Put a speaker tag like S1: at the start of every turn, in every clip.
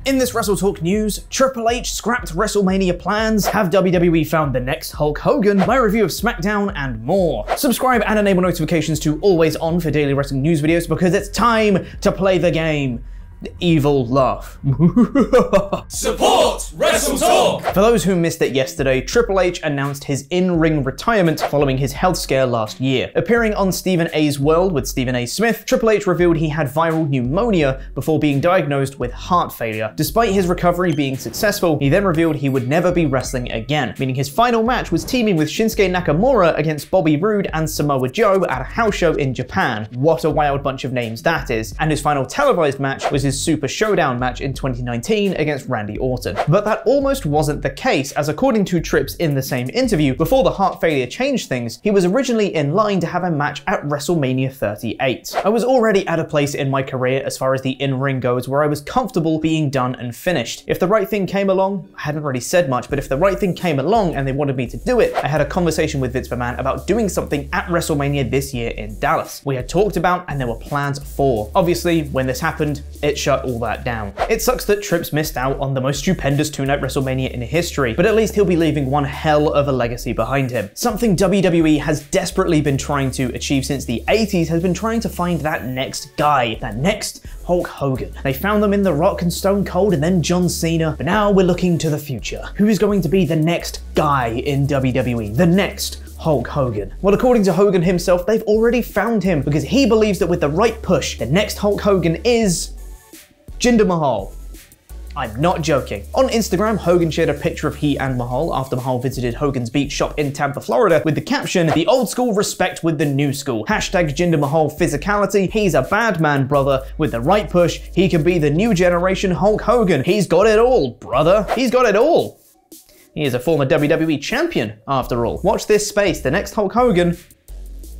S1: In this WrestleTalk news, Triple H scrapped WrestleMania plans, have WWE found the next Hulk Hogan, my review of SmackDown, and more. Subscribe and enable notifications to always on for daily wrestling news videos because it's time to play the game. Evil laugh.
S2: Support WrestleTalk!
S1: For those who missed it yesterday, Triple H announced his in-ring retirement following his health scare last year. Appearing on Stephen A's World with Stephen A. Smith, Triple H revealed he had viral pneumonia before being diagnosed with heart failure. Despite his recovery being successful, he then revealed he would never be wrestling again, meaning his final match was teaming with Shinsuke Nakamura against Bobby Roode and Samoa Joe at a house show in Japan. What a wild bunch of names that is. And his final televised match was his Super Showdown match in 2019 against Randy Orton. But that almost wasn't the case, as according to Trips in the same interview, before the heart failure changed things, he was originally in line to have a match at WrestleMania 38. I was already at a place in my career as far as the in-ring goes where I was comfortable being done and finished. If the right thing came along, I hadn't really said much, but if the right thing came along and they wanted me to do it, I had a conversation with Vince McMahon about doing something at WrestleMania this year in Dallas. We had talked about and there were plans for. Obviously, when this happened, it shut all that down. It sucks that Trips missed out on the most stupendous two-night WrestleMania in history, but at least he'll be leaving one hell of a legacy behind him. Something WWE has desperately been trying to achieve since the 80s has been trying to find that next guy, that next Hulk Hogan. They found them in The Rock and Stone Cold and then John Cena, but now we're looking to the future. Who is going to be the next guy in WWE? The next Hulk Hogan? Well, according to Hogan himself, they've already found him because he believes that with the right push, the next Hulk Hogan is Jinder Mahal. I'm not joking. On Instagram, Hogan shared a picture of he and Mahal after Mahal visited Hogan's beach shop in Tampa, Florida, with the caption, "The old school respect with the new school. Hashtag Jinder Mahal physicality. He's a bad man, brother. With the right push, he can be the new generation Hulk Hogan. He's got it all, brother. He's got it all." He is a former WWE champion, after all. Watch this space. The next Hulk Hogan,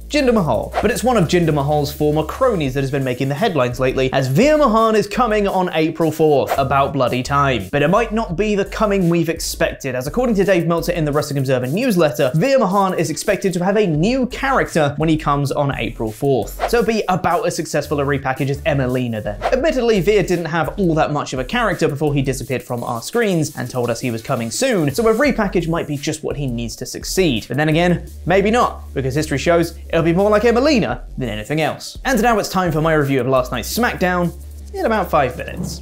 S1: Jinder Mahal. But it's one of Jinder Mahal's former cronies that has been making the headlines lately, as Veer is coming on April 4th. About bloody time. But it might not be the coming we've expected, as according to Dave Meltzer in the Wrestling Observer newsletter, Veer is expected to have a new character when he comes on April 4th. So it'll be about as successful a repackage as Emelina then. Admittedly, Veer didn't have all that much of a character before he disappeared from our screens and told us he was coming soon, so a repackage might be just what he needs to succeed. But then again, maybe not, because history shows it'll be more like Emelina than anything else. And now it's time for my review of last night's SmackDown in about 5 minutes.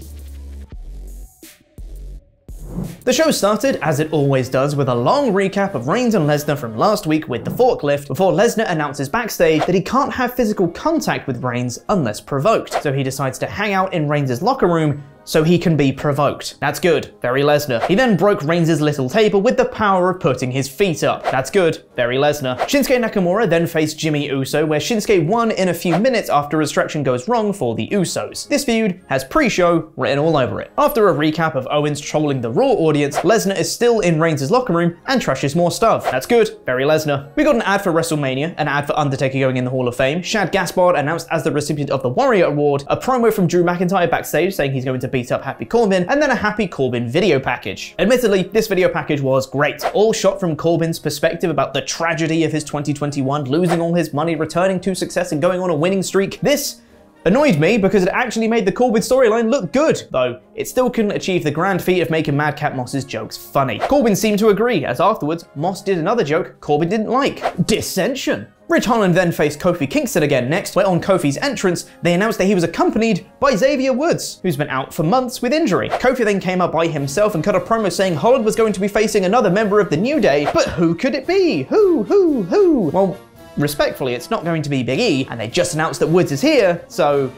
S1: The show started, as it always does, with a long recap of Reigns and Lesnar from last week with the forklift, before Lesnar announces backstage that he can't have physical contact with Reigns unless provoked, so he decides to hang out in Reigns' locker room so he can be provoked. That's good, very Lesnar. He then broke Reigns' little table with the power of putting his feet up. That's good, very Lesnar. Shinsuke Nakamura then faced Jimmy Uso, where Shinsuke won in a few minutes after a distraction goes wrong for the Usos. This feud has pre-show written all over it. After a recap of Owens trolling the Raw audience, Lesnar is still in Reigns' locker room and trashes more stuff. That's good, very Lesnar. We got an ad for WrestleMania, an ad for Undertaker going in the Hall of Fame, Shad Gaspard announced as the recipient of the Warrior Award, a promo from Drew McIntyre backstage saying he's going to beat up Happy Corbin, and then a Happy Corbin video package. Admittedly, this video package was great. All shot from Corbin's perspective about the tragedy of his 2021, losing all his money, returning to success and going on a winning streak. This annoyed me because it actually made the Corbin storyline look good, though it still couldn't achieve the grand feat of making Madcap Moss's jokes funny. Corbin seemed to agree, as afterwards, Moss did another joke Corbin didn't like. Dissension. Rich Holland then faced Kofi Kingston again next, where on Kofi's entrance, they announced that he was accompanied by Xavier Woods, who's been out for months with injury. Kofi then came out by himself and cut a promo saying Holland was going to be facing another member of the New Day, but who could it be? Who? Well, respectfully, it's not going to be Big E, and they just announced that Woods is here, so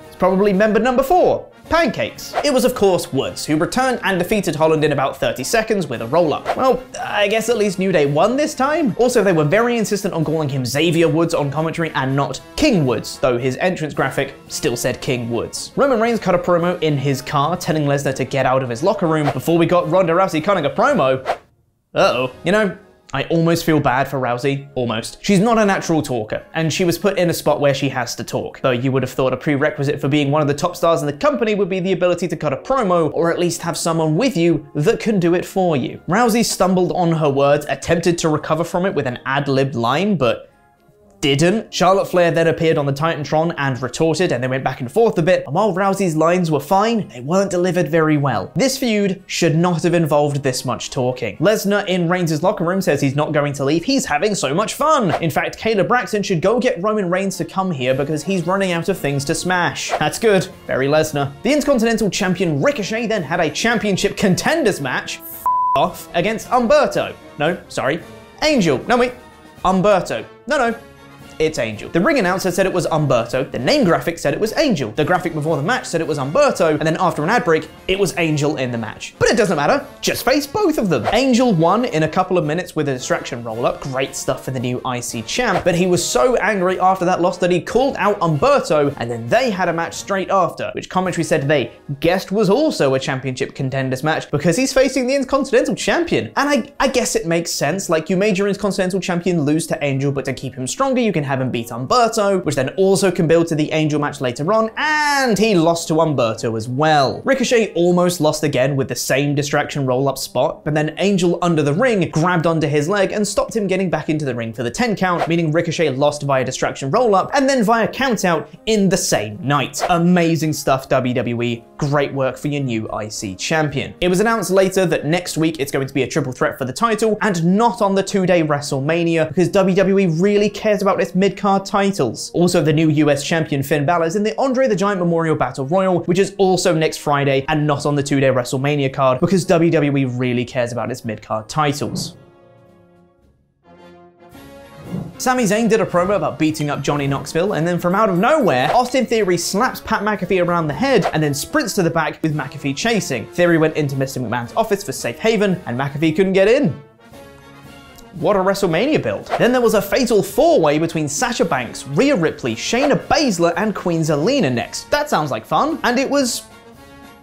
S1: it's probably member number 4. Pancakes. It was of course Woods, who returned and defeated Holland in about 30 seconds with a roll-up. Well, I guess at least New Day won this time. Also, they were very insistent on calling him Xavier Woods on commentary and not King Woods, though his entrance graphic still said King Woods. Roman Reigns cut a promo in his car, telling Lesnar to get out of his locker room before we got Ronda Rousey cutting a promo. Uh-oh. You know, I almost feel bad for Rousey, almost. She's not a natural talker, and she was put in a spot where she has to talk. Though you would have thought a prerequisite for being one of the top stars in the company would be the ability to cut a promo, or at least have someone with you that can do it for you. Rousey stumbled on her words, attempted to recover from it with an ad-libbed line, but didn't. Charlotte Flair then appeared on the Titantron and retorted, and they went back and forth a bit, and while Rousey's lines were fine, they weren't delivered very well. This feud should not have involved this much talking. Lesnar in Reigns' locker room says he's not going to leave, he's having so much fun. In fact, Kayla Braxton should go get Roman Reigns to come here because he's running out of things to smash. That's good, very Lesnar. The Intercontinental Champion Ricochet then had a championship contenders match off against Humberto. No, sorry, Angel. No wait, Humberto. No. It's Angel. The ring announcer said it was Humberto, the name graphic said it was Angel, the graphic before the match said it was Humberto, and then after an ad break, it was Angel in the match. But it doesn't matter, just face both of them. Angel won in a couple of minutes with a distraction roll-up, great stuff for the new IC champ, but he was so angry after that loss that he called out Humberto, and then they had a match straight after, which commentary said they guessed was also a championship contenders match because he's facing the Intercontinental Champion. And I guess it makes sense, like you made your Intercontinental Champion lose to Angel, but to keep him stronger, you can have him beat Humberto, which then also can build to the Angel match later on, and he lost to Humberto as well. Ricochet almost lost again with the same distraction roll-up spot, but then Angel under the ring grabbed onto his leg and stopped him getting back into the ring for the 10 count, meaning Ricochet lost via distraction roll-up and then via countout in the same night. Amazing stuff, WWE. Great work for your new IC champion. It was announced later that next week it's going to be a triple threat for the title and not on the 2-day WrestleMania because WWE really cares about its mid-card titles. Also, the new US champion Finn Balor is in the Andre the Giant Memorial Battle Royal, which is also next Friday and not on the 2-day WrestleMania card because WWE really cares about its mid-card titles. Sami Zayn did a promo about beating up Johnny Knoxville, and then from out of nowhere, Austin Theory slaps Pat McAfee around the head and then sprints to the back with McAfee chasing. Theory went into Mr. McMahon's office for safe haven, and McAfee couldn't get in. What a WrestleMania build. Then there was a fatal 4-way between Sasha Banks, Rhea Ripley, Shayna Baszler, and Queen Zelina next. That sounds like fun, and it was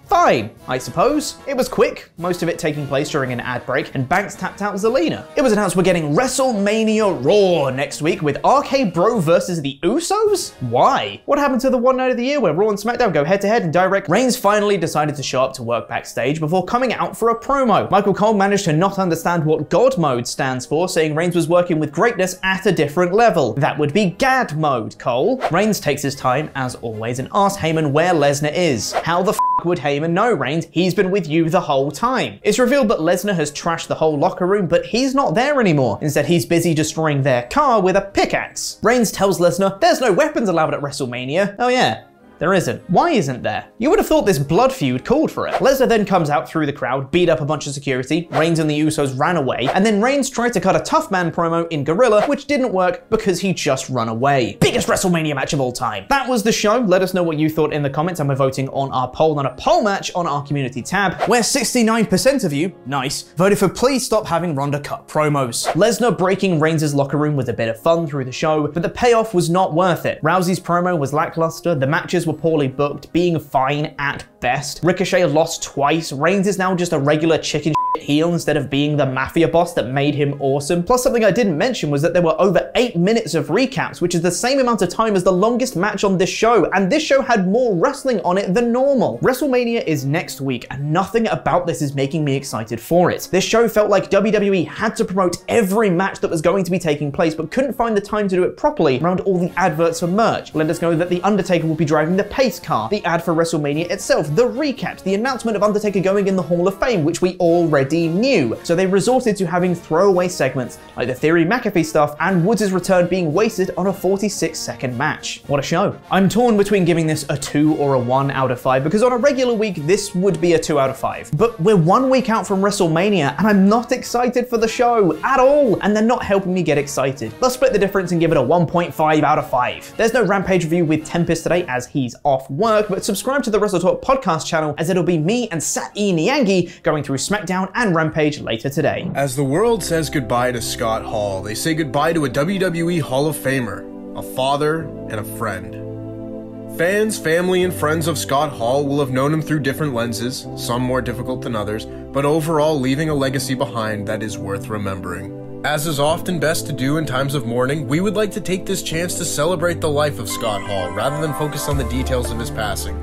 S1: fine, I suppose. It was quick, most of it taking place during an ad break, and Banks tapped out Zelina. It was announced we're getting WrestleMania Raw next week with RK Bro versus the Usos? Why? What happened to the one night of the year where Raw and SmackDown go head-to-head and direct? Reigns finally decided to show up to work backstage before coming out for a promo. Michael Cole managed to not understand what God Mode stands for, saying Reigns was working with greatness at a different level. That would be GAD Mode, Cole. Reigns takes his time, as always, and asks Heyman where Lesnar is. How the f would Heyman know, Reigns? He's been with you the whole time. It's revealed that Lesnar has trashed the whole locker room, but he's not there anymore. Instead, he's busy destroying their car with a pickaxe. Reigns tells Lesnar, there's no weapons allowed at WrestleMania. Oh yeah. There isn't. Why isn't there? You would have thought this blood feud called for it. Lesnar then comes out through the crowd, beat up a bunch of security, Reigns and the Usos ran away, and then Reigns tried to cut a tough man promo in Gorilla, which didn't work because he just run away. Biggest WrestleMania match of all time. That was the show. Let us know what you thought in the comments, and we're voting on our poll on a poll match on our community tab, where 69% of you, nice, voted for please stop having Ronda cut promos. Lesnar breaking Reigns' locker room was a bit of fun through the show, but the payoff was not worth it. Rousey's promo was lackluster, the matches were poorly booked, being fine at best. Ricochet lost twice. Reigns is now just a regular chicken heel instead of being the mafia boss that made him awesome. Plus, something I didn't mention was that there were over 8 minutes of recaps, which is the same amount of time as the longest match on this show, and this show had more wrestling on it than normal. WrestleMania is next week, and nothing about this is making me excited for it. This show felt like WWE had to promote every match that was going to be taking place, but couldn't find the time to do it properly around all the adverts for merch. Let us know that The Undertaker will be driving the pace car, the ad for WrestleMania itself, the recaps, the announcement of Undertaker going in the Hall of Fame, which we already knew. So they resorted to having throwaway segments like the Theory McAfee stuff and Woods' return being wasted on a 46-second match. What a show. I'm torn between giving this a 2 or a 1 out of 5 because on a regular week this would be a 2 out of 5. But we're 1 week out from WrestleMania and I'm not excited for the show at all, and they're not helping me get excited. Let's split the difference and give it a 1.5 out of 5. There's no Rampage review with Tempest today as he's off work, but subscribe to the WrestleTalk podcast channel as it'll be me and Sati Niangi going through SmackDown and Rampage later today.
S3: As the world says goodbye to Scott Hall, they say goodbye to a WWE Hall of Famer, a father, and a friend. Fans, family, and friends of Scott Hall will have known him through different lenses, some more difficult than others, but overall leaving a legacy behind that is worth remembering. As is often best to do in times of mourning, we would like to take this chance to celebrate the life of Scott Hall rather than focus on the details of his passing.